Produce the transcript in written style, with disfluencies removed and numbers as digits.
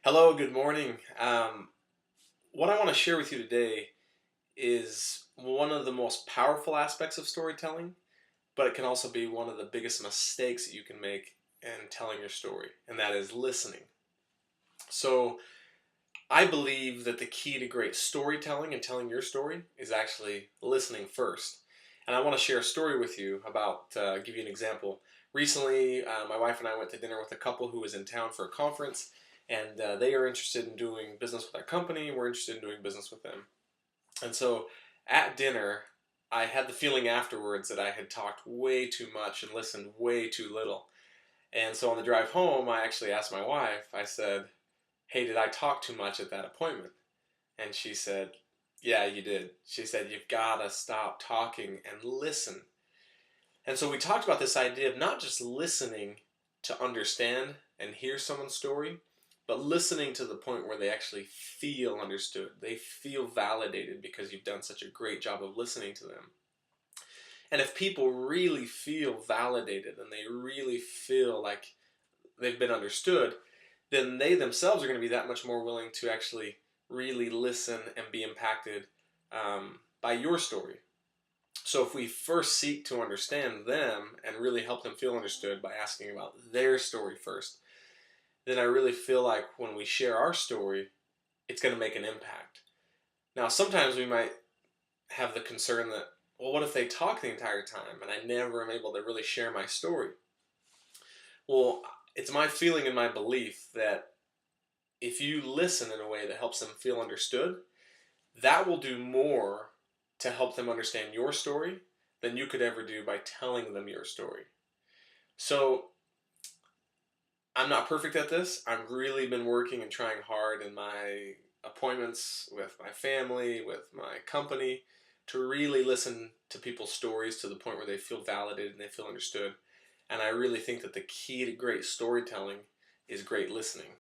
Hello, good morning. What I want to share with you today is one of the most powerful aspects of storytelling, but it can also be one of the biggest mistakes that you can make in telling your story, and that is listening. So, I believe that the key to great storytelling and telling your story is actually listening first. And I want to share a story with you about, give you an example. Recently, my wife and I went to dinner with a couple who was in town for a conference, and they are interested in doing business with our company. We're interested in doing business with them. And so at dinner, I had the feeling afterwards that I had talked way too much and listened way too little. And so on the drive home, I actually asked my wife, I said, "Hey, did I talk too much at that appointment?" And she said, "Yeah, you did." She said, "You've got to stop talking and listen." And so we talked about this idea of not just listening to understand and hear someone's story, but listening to the point where they actually feel understood. They feel validated because you've done such a great job of listening to them. And if people really feel validated and they really feel like they've been understood, then they themselves are going to be that much more willing to actually really listen and be impacted by your story. So if we first seek to understand them and really help them feel understood by asking about their story first, then I really feel like when we share our story, it's going to make an impact. Now, sometimes we might have the concern that, well, what if they talk the entire time and I never am able to really share my story? Well, it's my feeling and my belief that if you listen in a way that helps them feel understood, that will do more to help them understand your story than you could ever do by telling them your story. So I'm not perfect at this. I've really been working and trying hard in my appointments with my family, with my company, to really listen to people's stories to the point where they feel validated and they feel understood. And I really think that the key to great storytelling is great listening.